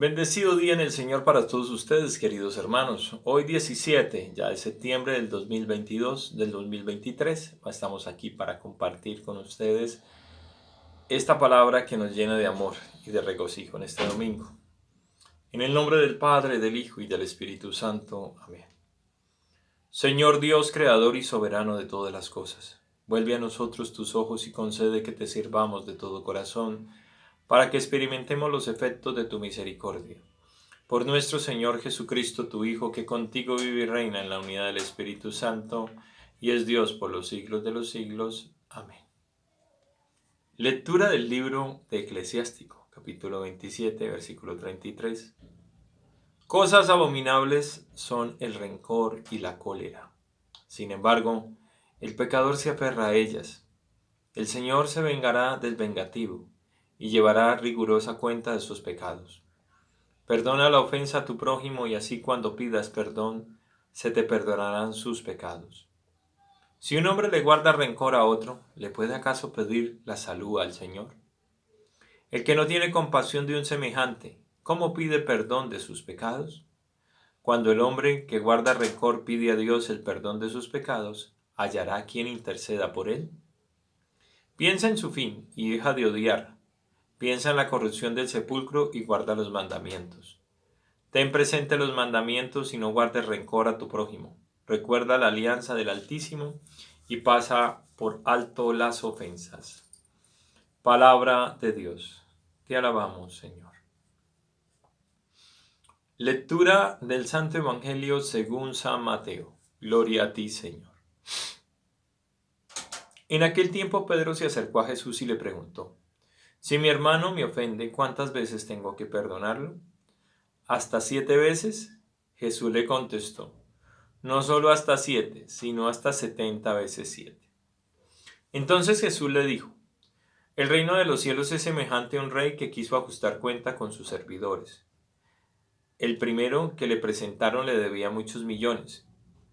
Bendecido día en el Señor para todos ustedes, queridos hermanos. Hoy 17 ya de septiembre del 2022, del 2023, estamos aquí para compartir con ustedes esta palabra que nos llena de amor y de regocijo en este domingo. En el nombre del Padre, del Hijo y del Espíritu Santo. Amén. Señor Dios, creador y soberano de todas las cosas, vuelve a nosotros tus ojos y concede que te sirvamos de todo corazón, para que experimentemos los efectos de tu misericordia. Por nuestro Señor Jesucristo, tu Hijo, que contigo vive y reina en la unidad del Espíritu Santo, y es Dios por los siglos de los siglos. Amén. Lectura del libro de Eclesiástico, capítulo 27, versículo 33. Cosas abominables son el rencor y la cólera. Sin embargo, el pecador se aferra a ellas. El Señor se vengará del vengativo y llevará rigurosa cuenta de sus pecados. Perdona la ofensa a tu prójimo y así cuando pidas perdón, se te perdonarán sus pecados. Si un hombre le guarda rencor a otro, ¿le puede acaso pedir la salud al Señor? El que no tiene compasión de un semejante, ¿cómo pide perdón de sus pecados? Cuando el hombre que guarda rencor pide a Dios el perdón de sus pecados, ¿hallará quien interceda por él? Piensa en su fin y deja de odiar. Piensa en la corrupción del sepulcro y guarda los mandamientos. Ten presente los mandamientos y no guardes rencor a tu prójimo. Recuerda la alianza del Altísimo y pasa por alto las ofensas. Palabra de Dios. Te alabamos, Señor. Lectura del Santo Evangelio según San Mateo. Gloria a ti, Señor. En aquel tiempo Pedro se acercó a Jesús y le preguntó: Si mi hermano me ofende, ¿cuántas veces tengo que perdonarlo? ¿Hasta 7 veces? Jesús le contestó: No solo hasta 7, sino hasta 70 veces 7. Entonces Jesús le dijo: El reino de los cielos es semejante a un rey que quiso ajustar cuenta con sus servidores. El primero que le presentaron le debía muchos millones.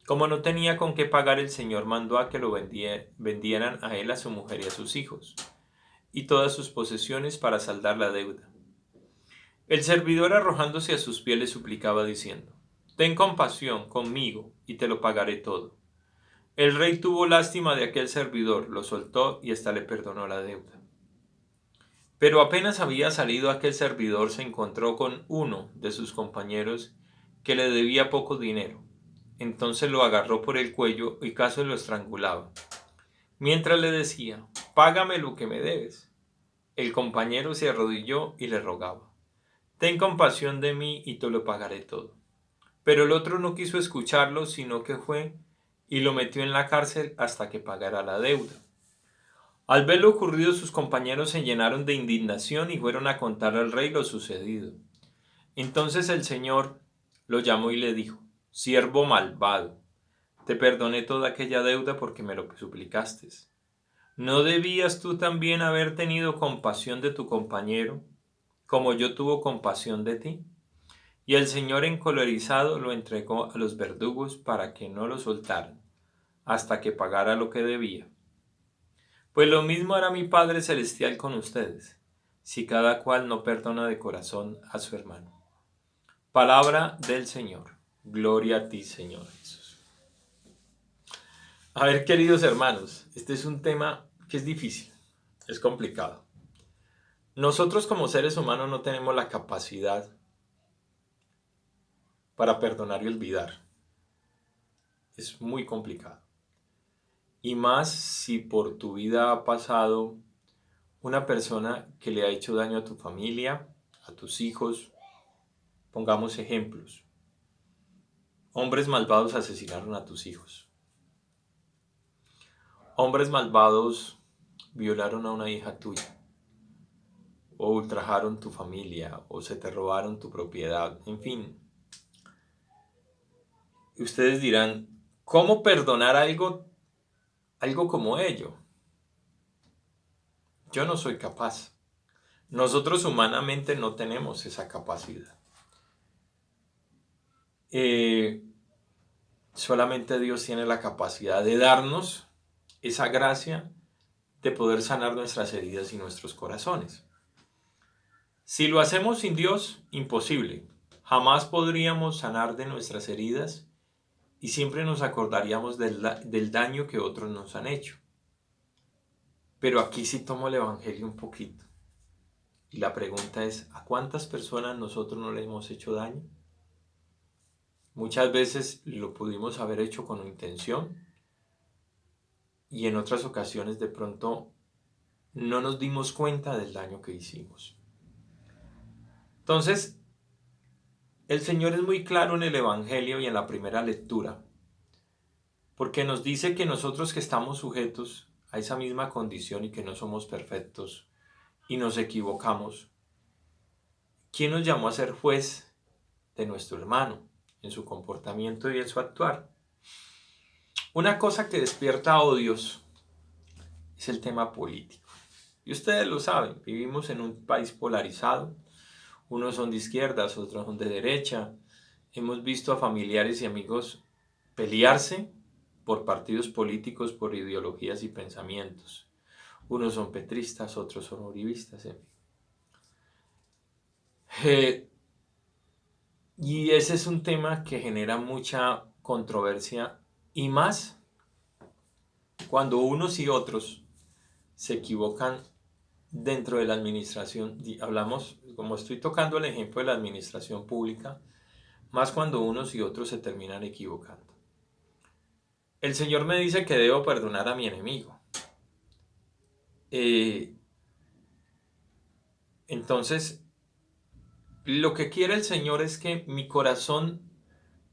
Como no tenía con qué pagar, el Señor mandó a que lo vendieran a él, a su mujer y a sus hijos, y todas sus posesiones para saldar la deuda. El servidor, arrojándose a sus pies, le suplicaba diciendo: Ten compasión conmigo y te lo pagaré todo. El rey tuvo lástima de aquel servidor, lo soltó y ésta le perdonó la deuda. Pero apenas había salido aquel servidor, se encontró con uno de sus compañeros que le debía poco dinero. Entonces lo agarró por el cuello y casi lo estrangulaba, mientras le decía: Págame lo que me debes. El compañero se arrodilló y le rogaba: Ten compasión de mí y te lo pagaré todo. Pero el otro no quiso escucharlo, sino que fue y lo metió en la cárcel hasta que pagara la deuda. Al ver lo ocurrido, sus compañeros se llenaron de indignación y fueron a contar al rey lo sucedido. Entonces el Señor lo llamó y le dijo: Siervo malvado, te perdoné toda aquella deuda porque me lo suplicaste. ¿No debías tú también haber tenido compasión de tu compañero, como yo tuve compasión de ti? Y el Señor, encolerizado, lo entregó a los verdugos para que no lo soltaran, hasta que pagara lo que debía. Pues lo mismo hará mi Padre Celestial con ustedes, si cada cual no perdona de corazón a su hermano. Palabra del Señor. Gloria a ti, Señor Jesús. A ver, queridos hermanos, este es un tema que es difícil, es complicado. Nosotros como seres humanos no tenemos la capacidad para perdonar y olvidar. Es muy complicado. Y más si por tu vida ha pasado una persona que le ha hecho daño a tu familia, a tus hijos. Pongamos ejemplos. Hombres malvados asesinaron a tus hijos. Hombres malvados violaron a una hija tuya. O ultrajaron tu familia, o se te robaron tu propiedad. En fin. Y ustedes dirán: ¿cómo perdonar algo como ello? Yo no soy capaz. Nosotros humanamente no tenemos esa capacidad. Solamente Dios tiene la capacidad de darnos esa gracia de poder sanar nuestras heridas y nuestros corazones. Si lo hacemos sin Dios, imposible. Jamás podríamos sanar de nuestras heridas y siempre nos acordaríamos del daño que otros nos han hecho. Pero aquí sí tomo el Evangelio un poquito. Y la pregunta es, ¿a cuántas personas nosotros no le hemos hecho daño? Muchas veces lo pudimos haber hecho con intención y en otras ocasiones de pronto no nos dimos cuenta del daño que hicimos. Entonces, el Señor es muy claro en el Evangelio y en la primera lectura, porque nos dice que nosotros que estamos sujetos a esa misma condición y que no somos perfectos y nos equivocamos, ¿quién nos llamó a ser juez de nuestro hermano en su comportamiento y en su actuar? Una cosa que despierta odios es el tema político. Y ustedes lo saben, vivimos en un país polarizado. Unos son de izquierdas, otros son de derecha. Hemos visto a familiares y amigos pelearse por partidos políticos, por ideologías y pensamientos. Unos son petristas, otros son uribistas. Y ese es un tema que genera mucha controversia y más cuando unos y otros se equivocan dentro de la administración. Hablamos, como estoy tocando el ejemplo de la administración pública, más cuando unos y otros se terminan equivocando. El Señor me dice que debo perdonar a mi enemigo. Entonces, lo que quiere el Señor es que mi corazón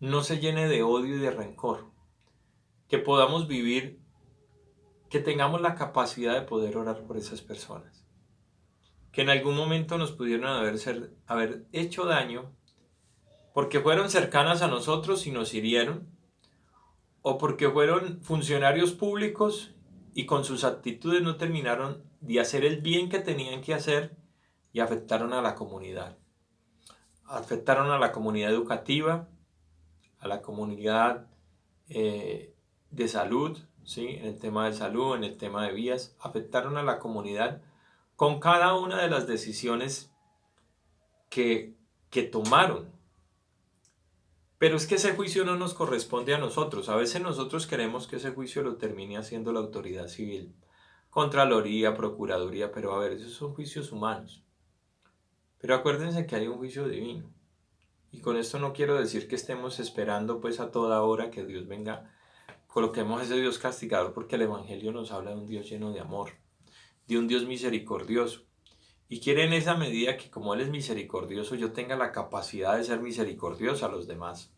no se llene de odio y de rencor. Que podamos vivir, que tengamos la capacidad de poder orar por esas personas. Que en algún momento nos pudieron haber hecho daño porque fueron cercanas a nosotros y nos hirieron, o porque fueron funcionarios públicos y con sus actitudes no terminaron de hacer el bien que tenían que hacer y afectaron a la comunidad. Afectaron a la comunidad educativa, a la comunidad de salud, ¿sí? En el tema de salud, en el tema de vías, afectaron a la comunidad con cada una de las decisiones que tomaron. Pero es que ese juicio no nos corresponde a nosotros. A veces nosotros queremos que ese juicio lo termine haciendo la autoridad civil, Contraloría, Procuraduría, pero a ver, esos son juicios humanos. Pero acuérdense que hay un juicio divino. Y con esto no quiero decir que estemos esperando pues a toda hora que Dios venga, coloquemos a ese Dios castigador, porque el Evangelio nos habla de un Dios lleno de amor, de un Dios misericordioso. Y quiere en esa medida que como Él es misericordioso, yo tenga la capacidad de ser misericordioso a los demás.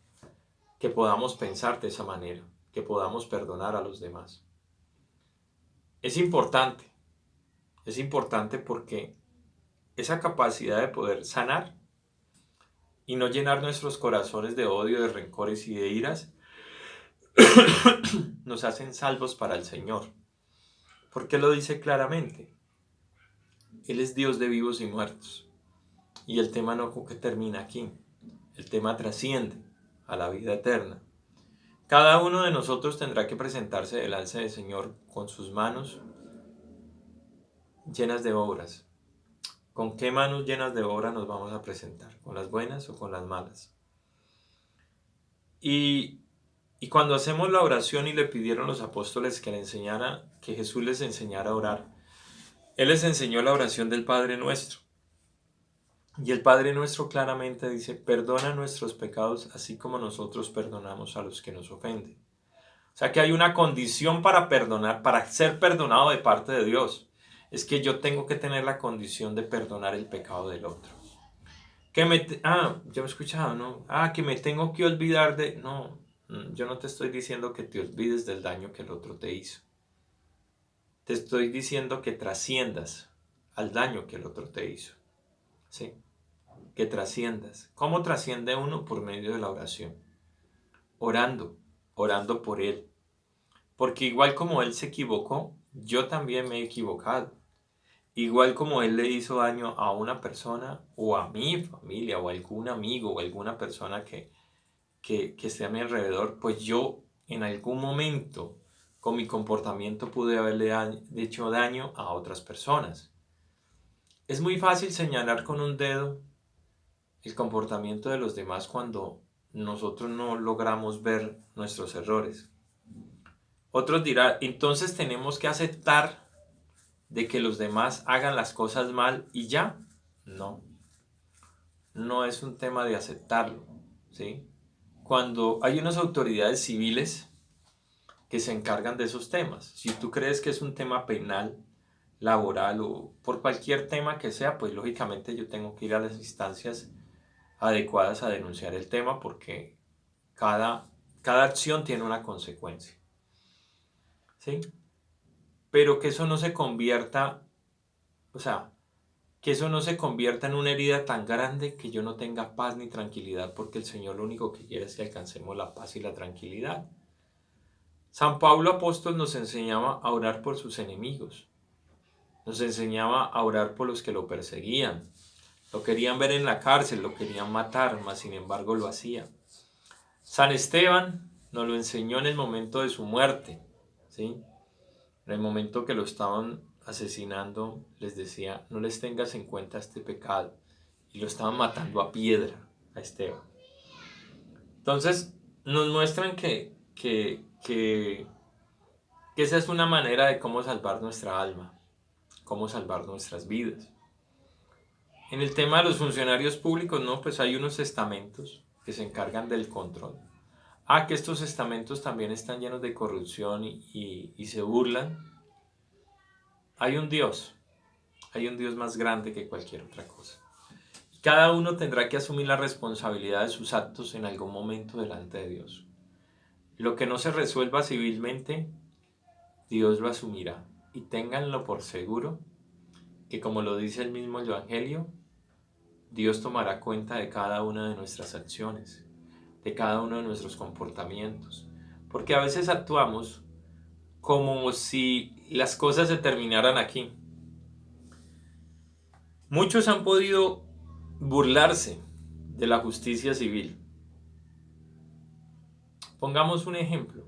Que podamos pensar de esa manera, que podamos perdonar a los demás. Es importante porque esa capacidad de poder sanar y no llenar nuestros corazones de odio, de rencores y de iras, nos hacen salvos para el Señor. Porque lo dice claramente. Él es Dios de vivos y muertos. Y el tema no termina aquí. El tema trasciende a la vida eterna. Cada uno de nosotros tendrá que presentarse delante del Señor con sus manos llenas de obras. ¿Con qué manos llenas de obras nos vamos a presentar? ¿Con las buenas o con las malas? Y cuando hacemos la oración y le pidieron los apóstoles que le enseñara, que Jesús les enseñara a orar, Él les enseñó la oración del Padre Nuestro. Y el Padre Nuestro claramente dice, perdona nuestros pecados así como nosotros perdonamos a los que nos ofenden. O sea que hay una condición para perdonar, para ser perdonado de parte de Dios. Es que yo tengo que tener la condición de perdonar el pecado del otro. Yo he escuchado, ¿no? Que me tengo que olvidar de... No, yo no te estoy diciendo que te olvides del daño que el otro te hizo. Te estoy diciendo que trasciendas al daño que el otro te hizo. ¿Sí? Que trasciendas. ¿Cómo trasciende uno? Por medio de la oración. Orando por él. Porque igual como él se equivocó, yo también me he equivocado. Igual como él le hizo daño a una persona o a mi familia o a algún amigo o a alguna persona que esté a mi alrededor, pues yo en algún momento con mi comportamiento pude haberle hecho daño a otras personas. Es muy fácil señalar con un dedo el comportamiento de los demás cuando nosotros no logramos ver nuestros errores. Otros dirán, entonces tenemos que aceptar de que los demás hagan las cosas mal y ya. No, no es un tema de aceptarlo, ¿sí? Cuando hay unas autoridades civiles que se encargan de esos temas, si tú crees que es un tema penal, laboral o por cualquier tema que sea, pues lógicamente yo tengo que ir a las instancias adecuadas a denunciar el tema porque cada, cada acción tiene una consecuencia, ¿sí? Pero que eso no se convierta, o sea, que eso no se convierta en una herida tan grande que yo no tenga paz ni tranquilidad, porque el Señor lo único que quiere es que alcancemos la paz y la tranquilidad. San Pablo Apóstol nos enseñaba a orar por sus enemigos, nos enseñaba a orar por los que lo perseguían, lo querían ver en la cárcel, lo querían matar, mas sin embargo lo hacía. San Esteban nos lo enseñó en el momento de su muerte, ¿sí? En el momento que lo estaban asesinando, les decía, no les tengas en cuenta este pecado. Y lo estaban matando a piedra a Esteban. Entonces, nos muestran que esa es una manera de cómo salvar nuestra alma, cómo salvar nuestras vidas. En el tema de los funcionarios públicos, no, pues hay unos estamentos que se encargan del control. Que estos estamentos también están llenos de corrupción y se burlan. Hay un Dios más grande que cualquier otra cosa. Cada uno tendrá que asumir la responsabilidad de sus actos en algún momento delante de Dios. Lo que no se resuelva civilmente, Dios lo asumirá. Y ténganlo por seguro que, como lo dice el mismo Evangelio, Dios tomará cuenta de cada una de nuestras acciones, de cada uno de nuestros comportamientos. Porque a veces actuamos como si las cosas se terminaran aquí. Muchos han podido burlarse de la justicia civil. Pongamos un ejemplo.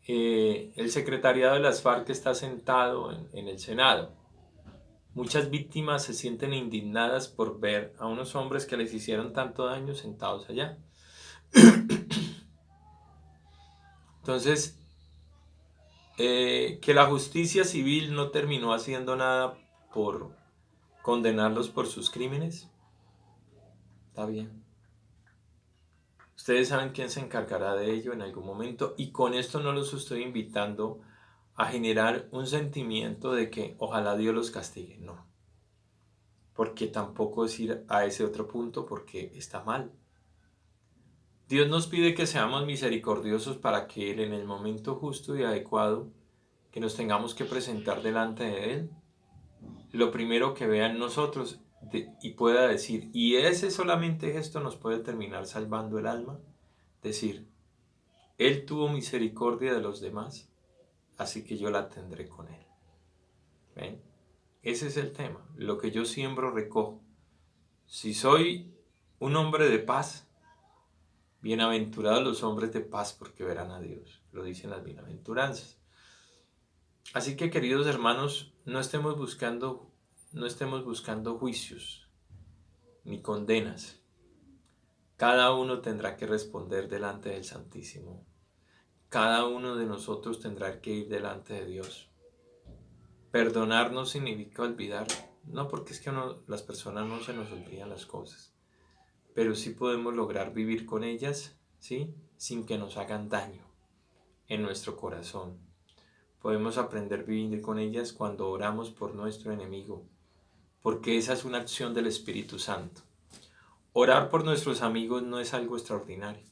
El secretariado de las FARC está sentado en el Senado. Muchas víctimas se sienten indignadas por ver a unos hombres que les hicieron tanto daño sentados allá. Entonces, que la justicia civil no terminó haciendo nada por condenarlos por sus crímenes, está bien. Ustedes saben quién se encargará de ello en algún momento y con esto no los estoy invitando a generar un sentimiento de que ojalá Dios los castigue, no. Porque tampoco es ir a ese otro punto porque está mal. Dios nos pide que seamos misericordiosos para que Él en el momento justo y adecuado que nos tengamos que presentar delante de Él, lo primero que vea en nosotros y pueda decir, y ese solamente gesto nos puede terminar salvando el alma, decir, Él tuvo misericordia de los demás, así que yo la tendré con Él. ¿Ven? Ese es el tema, lo que yo siembro recojo. Si soy un hombre de paz, bienaventurados los hombres de paz porque verán a Dios, lo dicen las bienaventuranzas. Así que, queridos hermanos, no estemos buscando juicios ni condenas. Cada uno tendrá que responder delante del Santísimo. Cada uno de nosotros tendrá que ir delante de Dios. Perdonar no significa olvidar, no, porque es que las personas no se nos olvidan las cosas, pero sí podemos lograr vivir con ellas, ¿sí? Sin que nos hagan daño en nuestro corazón. Podemos aprender a vivir con ellas cuando oramos por nuestro enemigo, porque esa es una acción del Espíritu Santo. Orar por nuestros amigos no es algo extraordinario.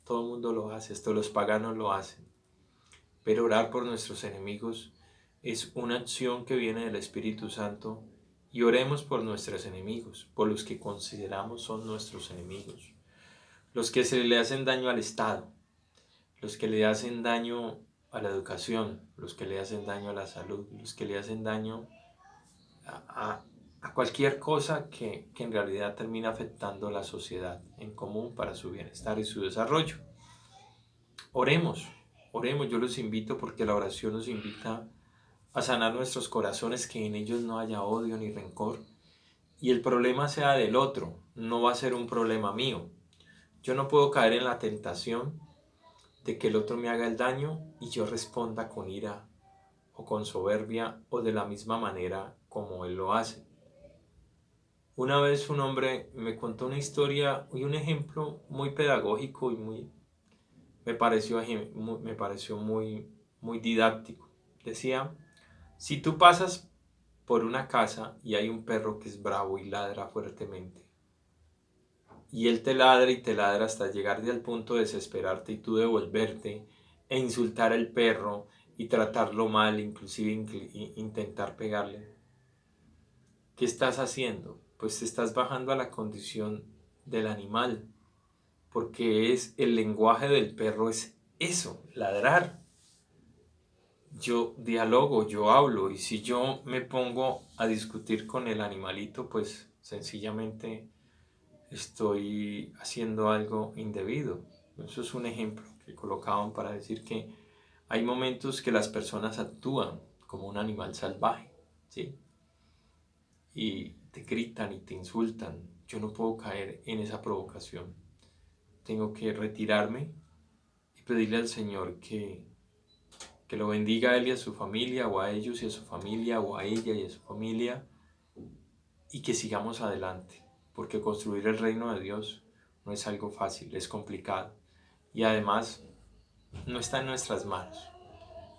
Todo el mundo lo hace, hasta los paganos lo hacen. Pero orar por nuestros enemigos es una acción que viene del Espíritu Santo, y oremos por nuestros enemigos, por los que consideramos son nuestros enemigos, los que se le hacen daño al Estado, los que le hacen daño a la educación, los que le hacen daño a la salud, los que le hacen daño a cualquier cosa que en realidad termina afectando a la sociedad en común para su bienestar y su desarrollo. Oremos, yo los invito porque la oración nos invita a sanar nuestros corazones, que en ellos no haya odio ni rencor, y el problema sea del otro, no va a ser un problema mío. Yo no puedo caer en la tentación de que el otro me haga el daño y yo responda con ira o con soberbia o de la misma manera como él lo hace. Una vez un hombre me contó una historia y un ejemplo muy pedagógico y me pareció muy didáctico. Decía, si tú pasas por una casa y hay un perro que es bravo y ladra fuertemente, y él te ladra hasta llegar al punto de desesperarte y tú devolverte e insultar al perro y tratarlo mal, inclusive intentar pegarle, ¿qué estás haciendo? Pues te estás bajando a la condición del animal, porque es el lenguaje del perro es eso, ladrar. Yo dialogo, yo hablo, y si yo me pongo a discutir con el animalito, pues sencillamente estoy haciendo algo indebido. Eso es un ejemplo que colocaban para decir que hay momentos que las personas actúan como un animal salvaje, ¿sí? Y te gritan y te insultan. Yo no puedo caer en esa provocación. Tengo que retirarme y pedirle al Señor que lo bendiga a él y a su familia, o a ellos y a su familia, o a ella y a su familia, y que sigamos adelante, porque construir el reino de Dios no es algo fácil, es complicado, y además no está en nuestras manos.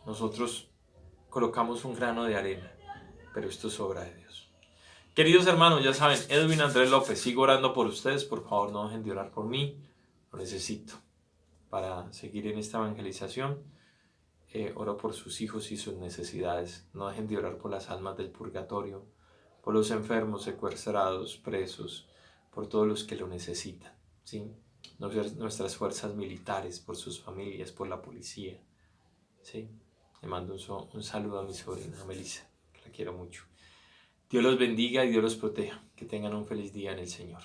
Nosotros colocamos un grano de arena, pero esto es obra de Dios. Queridos hermanos, ya saben, Edwin Andrés López, sigo orando por ustedes, por favor no dejen de orar por mí, lo necesito para seguir en esta evangelización. Oro por sus hijos y sus necesidades. No dejen de orar por las almas del purgatorio, por los enfermos, secuestrados, presos, por todos los que lo necesitan, ¿sí? Nuestras fuerzas militares, por sus familias, por la policía, ¿sí? Le mando un saludo a mi sobrina Melissa, que la quiero mucho. Dios los bendiga y Dios los proteja. Que tengan un feliz día en el Señor.